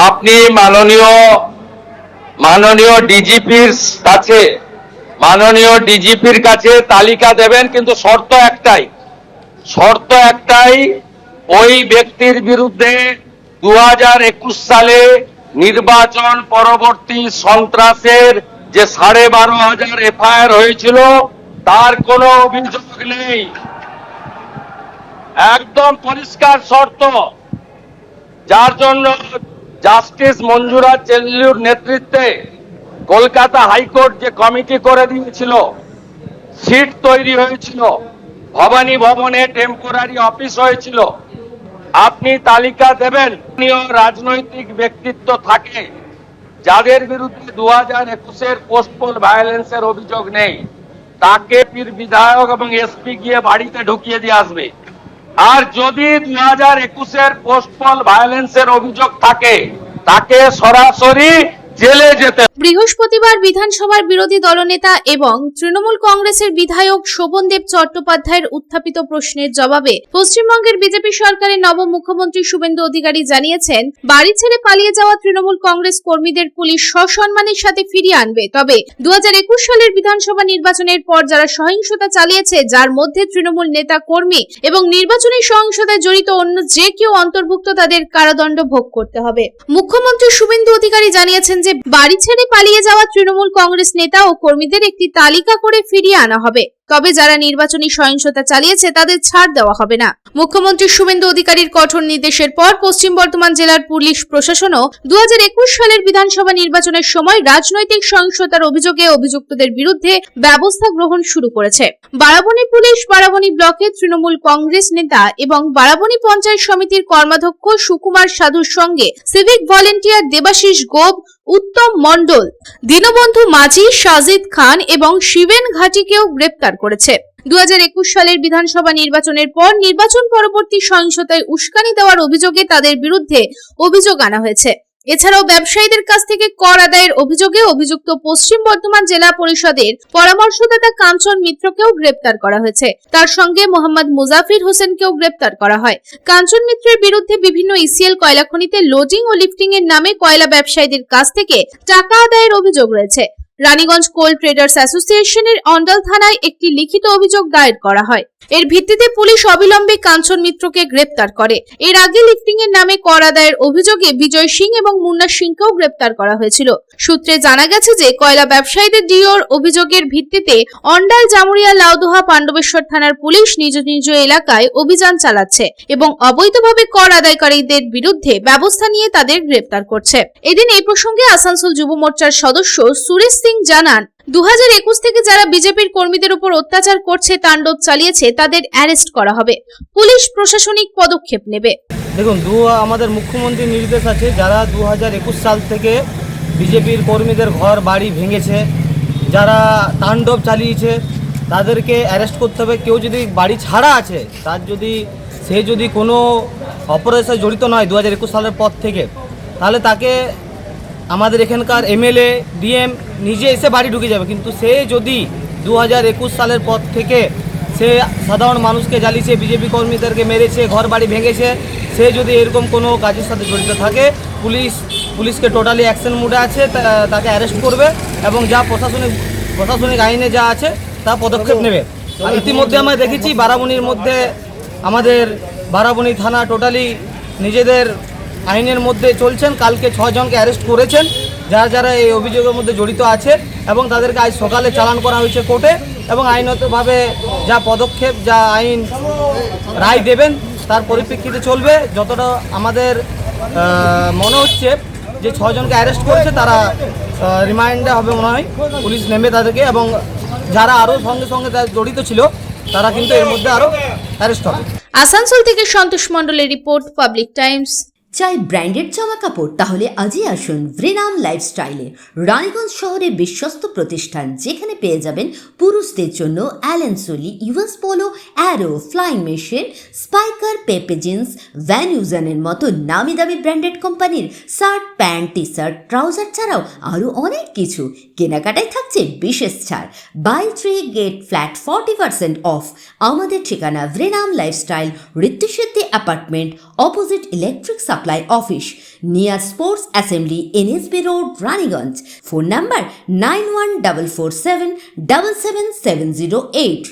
আপনি মাননীয় ডিজিপির কাছে তালিকা দেবেন, কিন্তু শর্ত একটাই ওই ব্যক্তির বিরুদ্ধে 2021 সালে নির্বাচন পরবর্তী সন্ত্রাসের যে 12,500 এফআইআর হয়েছিল তার কোনো অভিযোগ নেই। একদম পরিষ্কার শর্ত, যার জন্য জাস্টিস মঞ্জুরা চেল্লুর নেতৃত্বে কলকাতা হাইকোর্ট যে কমিটি করে দিয়েছিল, সিট তৈরি হয়েছিল, ভবানী ভবনে টেম্পোরারি অফিস হয়েছিল। আপনি তালিকা দেবেন রাজনৈতিক ব্যক্তিত্ব থাকে যাদের বিরুদ্ধে 2021-এর পোস্টপোল ভায়োলেন্সের অভিযোগ নেই, তাকে বিধায়ক এবং এসপি গিয়ে বাড়িতে ঢুকিয়ে দিয়ে আসবে। আর যদি 2021-এর পোস্টপল ভায়োলেন্সের অভিযোগ থাকে তাকে সরাসরি জেলে যেতে। বৃহস্পতিবার বিধানসভার বিরোধী দলনেতা এবং তৃণমূল কংগ্রেসের বিধায়ক শোভনদেব চট্টোপাধ্যায়ের উত্থাপিত প্রশ্নের জবাবে পশ্চিমবঙ্গের বিজেপি সরকারের নবম মুখ্যমন্ত্রী শুভেন্দু অধিকারী জানিয়েছেন, বাড়ি ছেড়ে পালিয়ে যাওয়া তৃণমূল কংগ্রেস কর্মীদের পুলিশ সসম্মানের সাথে ফিরিয়ে আনবে। তবে 2021 সালের বিধানসভা নির্বাচনের পর যারা সহিংসতা চালিয়েছে, যার মধ্যে তৃণমূল নেতা কর্মী এবং নির্বাচনী সহিংসতায় জড়িত অন্য যে কেউ অন্তর্ভুক্ত, তাদের কারাদণ্ড ভোগ করতে হবে। মুখ্যমন্ত্রী শুভেন্দু অধিকারী জানিয়েছেন যে বাড়ি ছেড়ে পালিয়ে যাওয়া তৃণমূল কংগ্রেস নেতা ও কর্মীদের একটি তালিকা করে ফিরিয়ে আনা হবে, তবে যারা নির্বাচনী সহিংসতা চালিয়েছে তাদের ছাড় দেওয়া হবে না। মুখ্যমন্ত্রী শুভেন্দু অধিকারীর কঠোর নির্দেশের পর পশ্চিম বর্ধমান জেলার পুলিশ প্রশাসনও 2021 সালের বিধানসভা নির্বাচনের সময় রাজনৈতিক সহিংসতার অভিযোগে অভিযুক্তদের বিরুদ্ধে ব্যবস্থা গ্রহণ শুরু করেছে। বারাবণী পুলিশ বারাবণী ব্লকের তৃণমূল কংগ্রেস নেতা এবং বারাবণী পঞ্চায়েত সমিতির কর্মাধ্যক্ষ সুকুমার সাধুর সঙ্গে সিভিক ভলেন্টিয়ার দেবাশিস গোপ, উত্তম মণ্ডল, দীনবন্ধু মাঝি, সাজিদ খান এবং শিবেন ঘাটিকেও গ্রেপ্তার করেছে। 2021 সালের বিধানসভা নির্বাচনের পর নির্বাচন পরবর্তী সহিংসতায় উস্কানি দেওয়ার অভিযোগে তাদের বিরুদ্ধে অভিযোগ আনা হয়েছে। এছাড়াও ব্যবসায়ীদের কাছ থেকে কর আদায়ের অভিযোগে অভিযুক্ত পশ্চিম বর্ধমান জেলা পরিষদের পরামর্শদাতা কাঞ্চন মিত্রকেও গ্রেপ্তার করা হয়েছে। তার সঙ্গে মোহাম্মদ মুজাফির হোসেনকেও গ্রেপ্তার করা হয়। কাঞ্চন মিত্রের বিরুদ্ধে বিভিন্ন ইসিএল কয়লা খনিতে লোডিং ও লিফটিং এর নামে কয়লা ব্যবসায়ীদের কাছ থেকে টাকা আদায়ের অভিযোগ রয়েছে। রানীগঞ্জ কোল ট্রেডার্স অ্যাসোসিয়েশনের অন্ডাল থানায় একটি লিখিত অভিযোগ দায়ের করা হয়। এর ভিত্তিতে পুলিশ অবিলম্বে কাঞ্চন মিত্রকে গ্রেপ্তার করে। এর আগে লিফটিং এর নামে কর আদায়ের অভিযোগে বিজয় সিং এবং মুন্না সিংকেও গ্রেপ্তার করা হয়েছিল। সূত্রে জানা গেছে যে কয়লা ব্যবসায়ীদের ডিওর অভিযোগের ভিত্তিতে অন্ডাল, জামুরিয়া, লাউদোহা, পাণ্ডবেশ্বর থানার পুলিশ নিজ নিজ এলাকায় অভিযান চালাচ্ছে এবং অবৈধভাবে কর আদায়কারীদের বিরুদ্ধে ব্যবস্থা নিয়ে তাদের গ্রেপ্তার করছে। এদিন এই প্রসঙ্গে আসানসোল যুব মোর্চার সদস্য সুরেশ সিং জানান, 2021 থেকে যারা বিজেপির কর্মীদের উপর অত্যাচার করছে, তাণ্ডব চালিয়েছে, তাদের অ্যারেস্ট করা হবে। পুলিশ প্রশাসনিক পদক্ষেপ নেবে। দেখুন, আমাদের মুখ্যমন্ত্রীর নির্দেশ আছে, যারা 2021 সাল থেকে বিজেপির কর্মীদের ঘর বাড়ি ভেঙেছে, যারা তাণ্ডব চালিয়েছে, তাদেরকে অ্যারেস্ট করতে হবে। কেউ যদি বাড়ি ছাড়া আছে, সে যদি কোনো অপরাধের সাথে জড়িত নয় 2021 সালের পর থেকে, তাহলে তাকে আমাদের এখানকার এমএলএ, ডিএম নিজে এসে বাড়ি ঢুকে যাবে। কিন্তু সে যদি 2021 সালের পর থেকে সে সাধারণ মানুষকে জ্বালিয়েছে, বিজেপি কর্মীদেরকে মেরেছে, ঘর বাড়ি ভেঙেছে, সে যদি এরকম কোনো কাজের সাথে জড়িত থাকে, পুলিশকে টোটালি অ্যাকশন মুডে আছে, তাকে অ্যারেস্ট করবে এবং যা প্রশাসনিক আইনে যা আছে তা পদক্ষেপ নেবে। আর ইতিমধ্যে আমরা দেখেছি বারাবণীর মধ্যে আমাদের বারাবণী থানা টোটালি নিজেদের আইনের মধ্যে চলছেন। কালকে 6 জনকে অ্যারেস্ট করেছেন যারা এই অভিযোগের মধ্যে জড়িত আছে, এবং তাদেরকে আজ সকালে চালান করা হয়েছে কোর্টে, এবং আইনগতভাবে যা পদক্ষেপ, যা আইন রায় দেবেন তার পরিপ্রেক্ষিতে চলবে। যতটা আমাদের মনে হচ্ছে যে 6 জনকে অ্যারেস্ট করেছে, তারা রিমান্ডে হবে মনে হয়, পুলিশ নেবে তাদেরকে, এবং যারা আরও সঙ্গে জড়িত ছিল তারা কিন্তু এর মধ্যে আরও অ্যারেস্ট হবে। আসানসোল থেকে সন্তোষ মণ্ডলের রিপোর্ট, পাবলিক টাইমস। চাই ব্র্যান্ডেড জামা কাপড়? তাহলে আজই আসুন ভ্রেনাম লাইফস্টাইলে, রানীগঞ্জ শহরের বিশ্বস্ত প্রতিষ্ঠান, যেখানে পেয়ে যাবেন পুরুষদের জন্য Allen Solly, US Polo, Arrow, Flying Machine, Spykar, Pepe Jeans, Van ইউজানের মতো নামি দামি ব্র্যান্ডেড কোম্পানির shirt, pant, T shirt, trouser ছাড়াও আরও অনেক কিছু। কেনাকাটায় থাকছে বিশেষ ছাড়, বাই 3 গেট ফ্ল্যাট 40% অফ। আমাদের ঠিকানা ভ্রেনাম lifestyle, Ritusiddhi apartment, opposite electric Supply Office near Sports Assembly NSB Road, Raniganj. Phone number 9144777708.